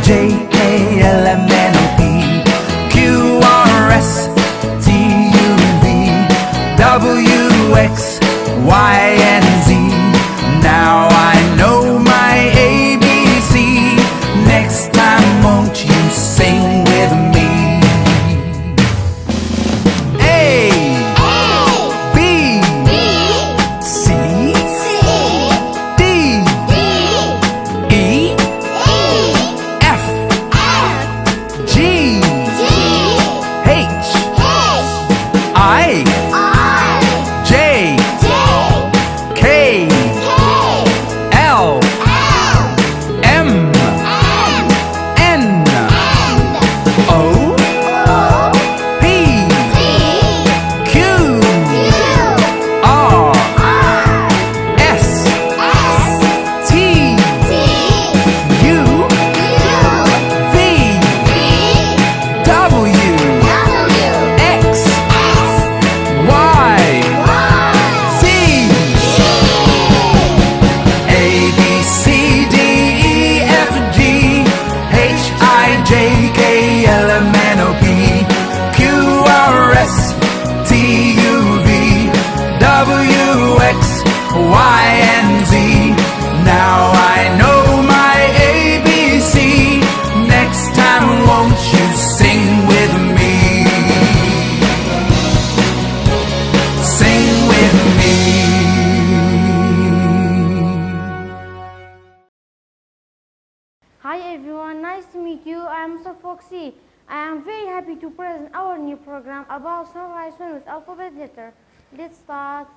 J-A-L-M-N-O-P Q-R-S-T-U-V W-X-Y-and-Z. Now I know my ABC. Next time won't you sing with me? A, B, C, D, E, F, G, H, I, J, K, L, M, N, O, P, Q, R, S, T, U, V, W, X, Y, Z. A, B, C, D, E, F, G, H, I, J, K, L, M, N, O, P, Q, R, S, T, U, V, W, X, Y, and Z. Now I know my ABC. Next time won't you sing with me? Sing with me. Hi everyone, nice to meet you. I am Mr. Foxy. I am very happy to present our new program about summarize one with alphabet letter. Let's start.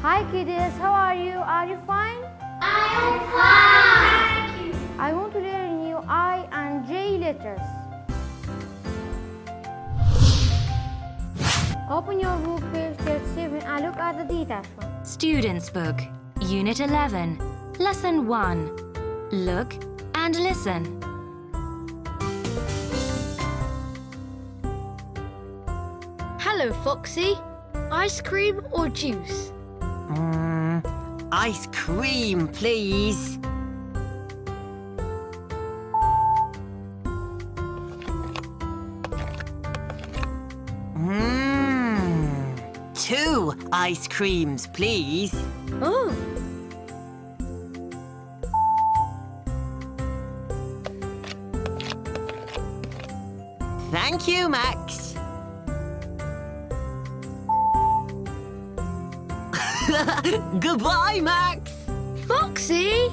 Hi kiddies, how are you? Are you fine? I am fine. I want to learn you I and J letters. Open your book, page 37 and look at the details. Students' Book, Unit 11, Lesson 1. Look and listen. Hello, Foxy. Ice cream or juice? Ice cream, please. Two ice creams, please. Oh, Thank you, Max. Goodbye, Max. Foxy!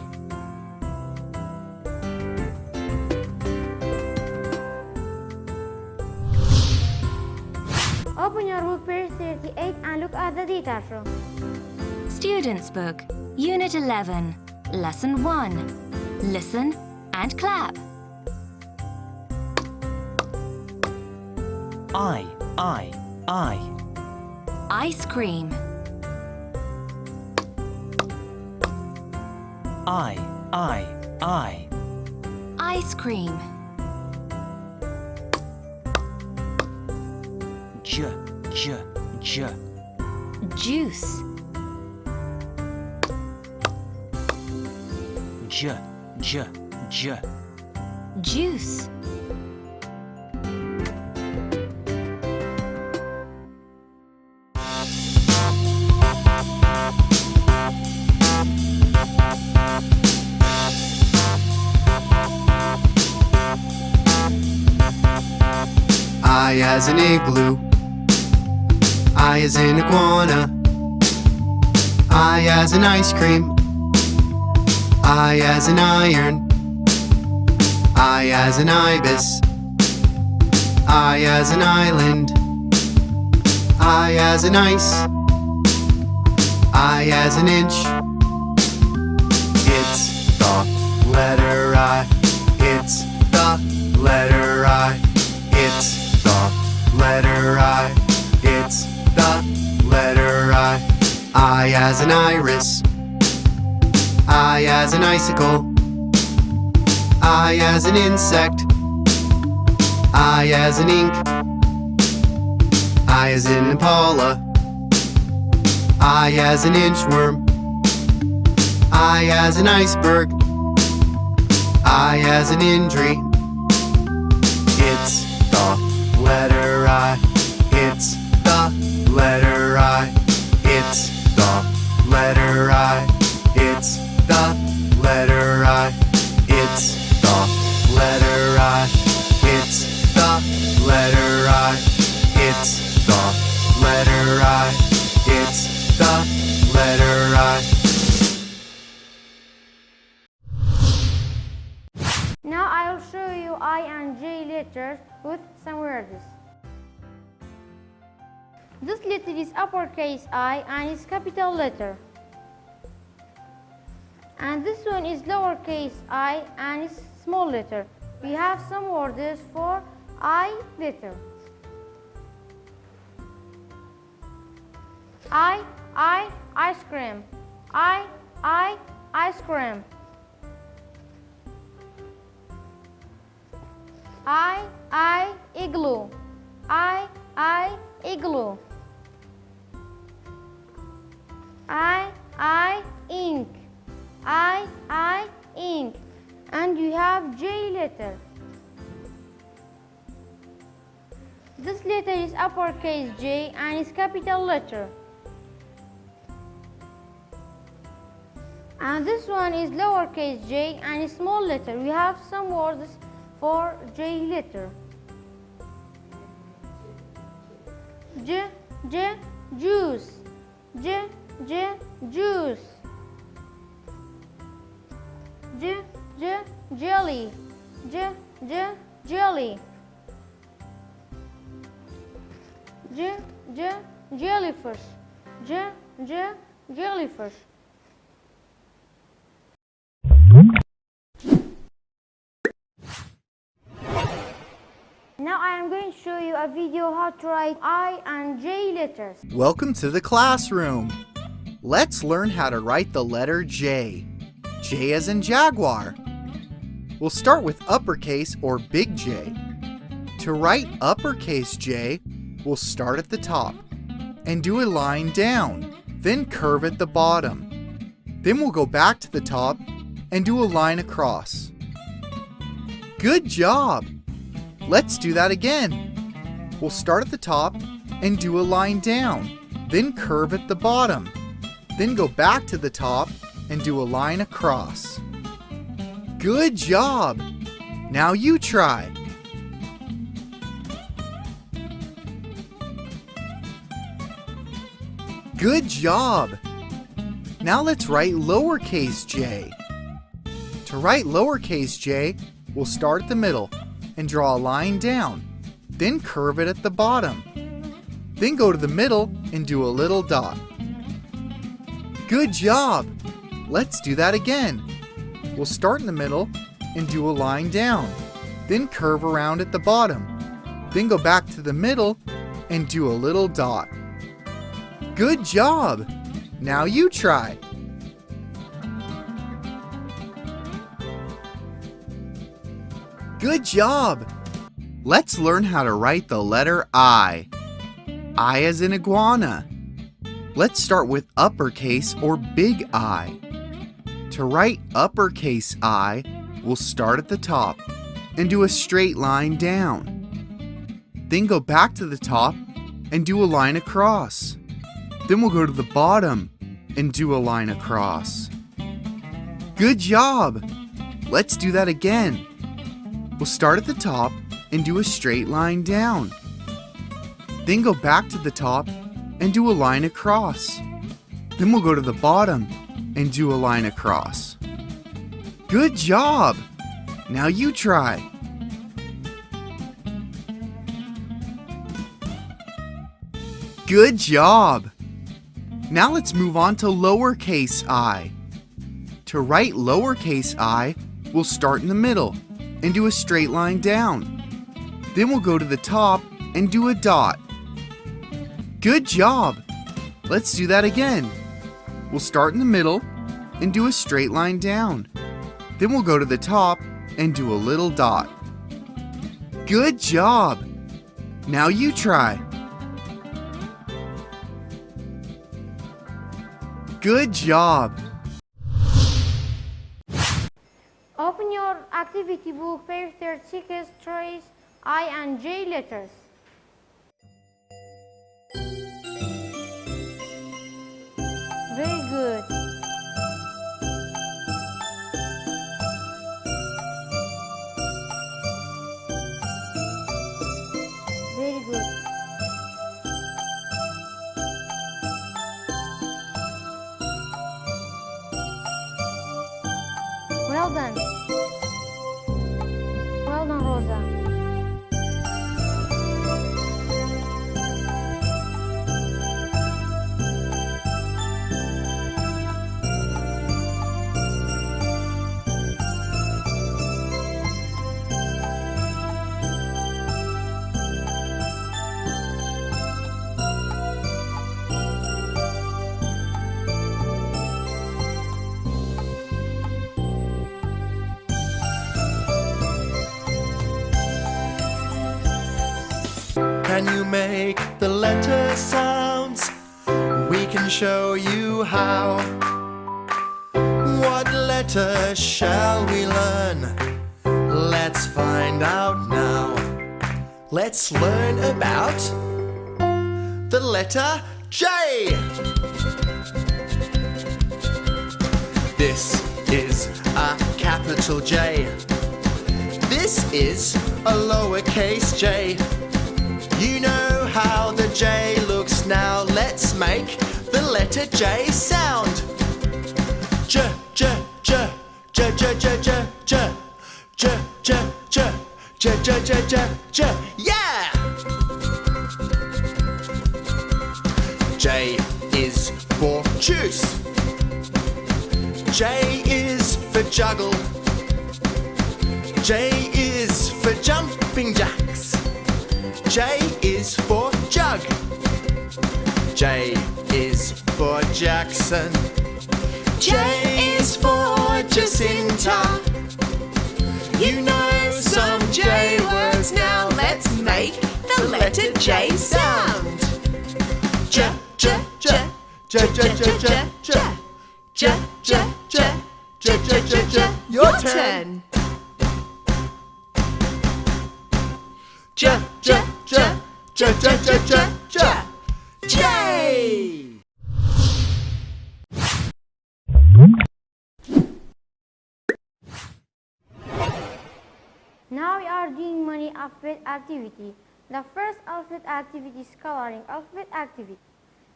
Open your book, page 38 and look at the details. Students' Book, Unit 11, Lesson 1. Listen and clap. I. Ice cream. I. Ice cream. J. Juice. J. Juice. I as an igloo. I as in iguana. I as an ice cream. I as an iron. I as an ibis. I as an island. I as an ice. I as an inch. It's the letter I. It's the letter I. It's the letter I. It's the letter I. I as an iris. I as an icicle. I as an insect. I as an ink. I as in impala. I as an inchworm. I as an iceberg. I as in injury. It's the letter I. It's the letter I. It's the letter I. It's the letter I. It's the letter I. It's the letter I. It's the letter I. It's the letter I. Now I will show you I and J letters with some words. This letter is uppercase I and is capital letter. And this one is lowercase I and is small letter. We have some words for I letter. Ice cream. Ice cream. Igloo. Igloo. Ink. Ink. And you have J letter. This letter is uppercase J and is capital letter. And this one is lowercase j and is small letter. We have some words for J letter. Juice. Juice. Jelly. Jelly. Jellyfish. Jellyfish. Now I am going to show you a video how to write I and J letters. Welcome to the classroom. Let's learn how to write the letter J. J as in jaguar. We'll start with uppercase or big J. To write uppercase J, we'll start at the top and do a line down, then curve at the bottom. Then we'll go back to the top and do a line across. Good job! Let's do that again. We'll start at the top and do a line down, then curve at the bottom. Then go back to the top and do a line across. Good job! Now you try. Good job! Now let's write lowercase j. To write lowercase j, we'll start at the middle and draw a line down, then curve it at the bottom. Then go to the middle and do a little dot. Good job! Let's do that again. We'll start in the middle and do a line down, then curve around at the bottom. Then go back to the middle and do a little dot. Good job! Now you try. Good job! Let's learn how to write the letter I. I as in iguana. Let's start with uppercase or big I. To write uppercase I, we'll start at the top and do a straight line down. Then go back to the top and do a line across. Then we'll go to the bottom and do a line across. Good job! Let's do that again. We'll start at the top and do a straight line down. Then go back to the top and do a line across. Then we'll go to the bottom and do a line across. Good job! Now you try. Good job! Now let's move on to lowercase I. To write lowercase I, we'll start in the middle and do a straight line down. Then we'll go to the top and do a dot. Good job! Let's do that again. We'll start in the middle and do a straight line down. Then we'll go to the top and do a little dot. Good job! Now you try. Good job! Open your activity book, page 36, trace I and J letters. Very good. Very good. Well done. Well done, Rosa. Can you make the letter sounds? We can show you how. What letter shall we learn? Let's find out now. Let's learn about the letter J. This is a capital J. This is a lowercase j. You know how the J looks now. Let's make the letter J sound. J, J, J, J, J, J, J, J, J, J, J, J, J, J, J, J. Yeah! J is for juice. J is for juggle. J is for jumping jacks. J is for jug. J is for Jackson. J is for Jacinta. You know some J words now. Let's make the letter J sound. J, J, J, J, J, J, J, J, J, J, J, J, J, J, J. Your turn. J, J, J, J, J, J, J, J, J. Now we are doing many alphabet activity. The first alphabet activity is coloring alphabet activity.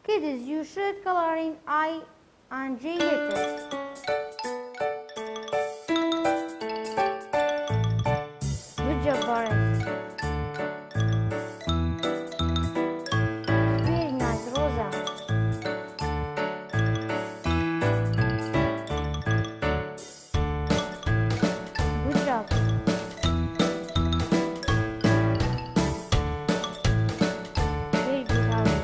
Kids, you should coloring I and J letters. Good job, Boris. Very nice, Rosa. Good job. Very good, Harry.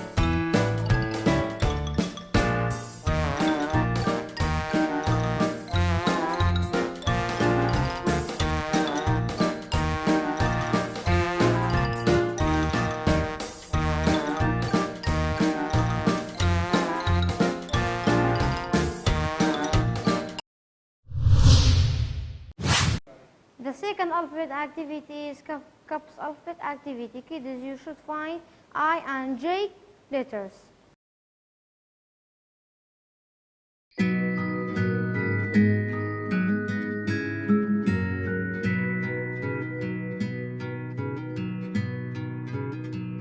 The second alphabet activity is cups alphabet activity. Kids, you should find I and J letters.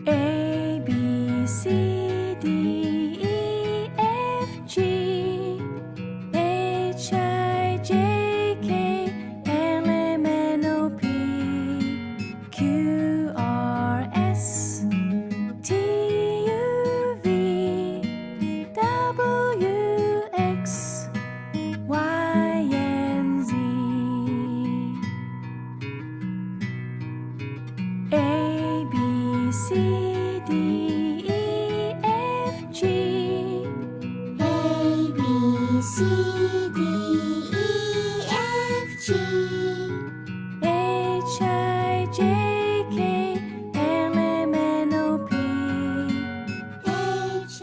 A, B, C, D, E, F, G, H, I, J, K, L, M, N, O, P, Q, R, S, T, U, V, W, X, Y, and Z. A, B, C, D, E, F, G. A, B, C, D, E, F, G. H, I, J, K, L, M, N, O, P. H.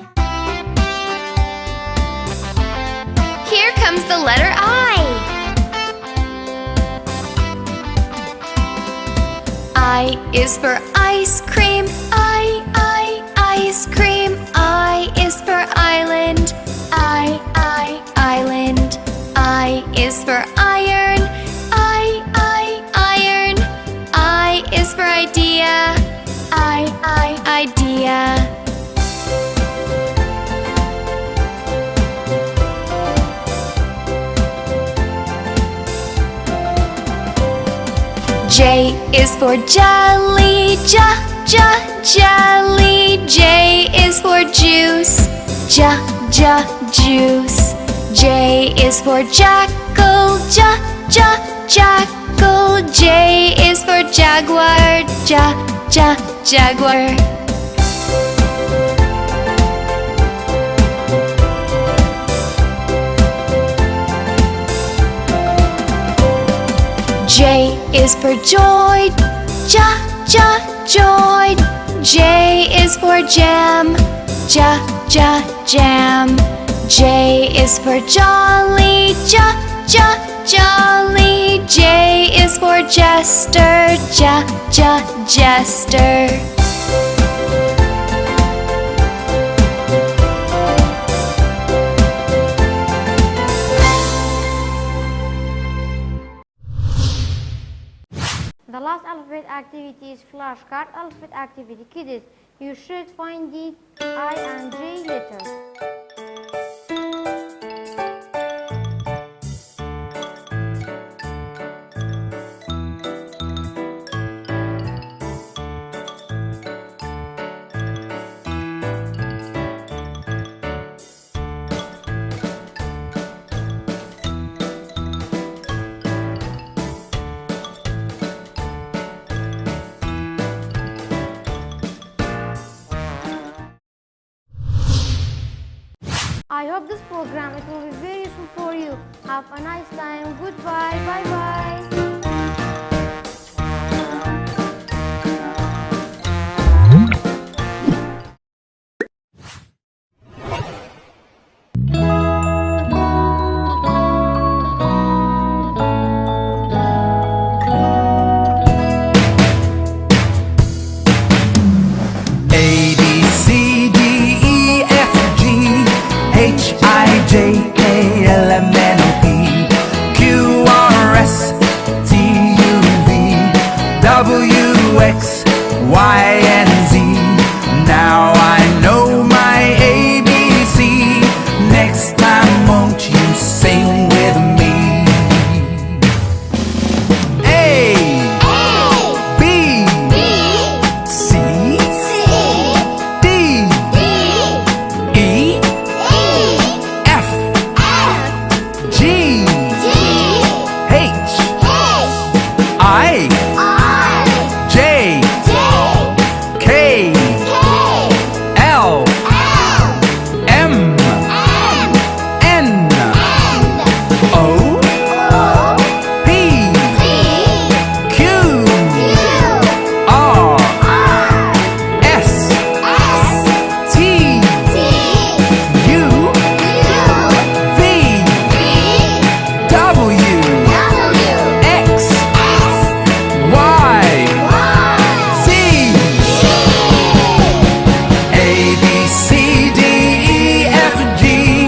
Here comes the letter I. I is for ice cream. Ice cream. I is for island. Island. I is for iron. Iron. I is for idea. Idea. J is for jelly. Jelly. J is for juice. Juice. J is for jackal. Jackal. J is for jaguar. Jaguar. J is for joy. Joy. J is for jam. Jam. J is for jolly. Jolly. J is for jester. Jester. The last alphabet activity is flashcard alphabet activity. Kids, you should find the I and J letters. I hope this program it will be very useful for you. Have a nice time. Goodbye. Bye bye. X, Y, and Z. Now I know my ABC. Next time, won't you sing with me? A, B, C, D, E, F, G, H, I, J, K, L, M, N, O, P, Q, R, S, T, U, V, W, X, Y, Z. A, B, C, D, E, F, G,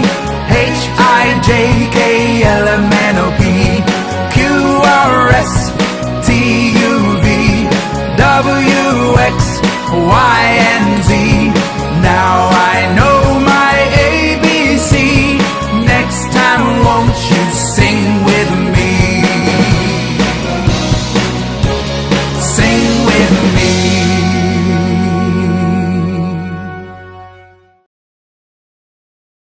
H, I, J, K, L, M, N, O, P, Q, R, S, T, U, V, W, X, Y, and Z.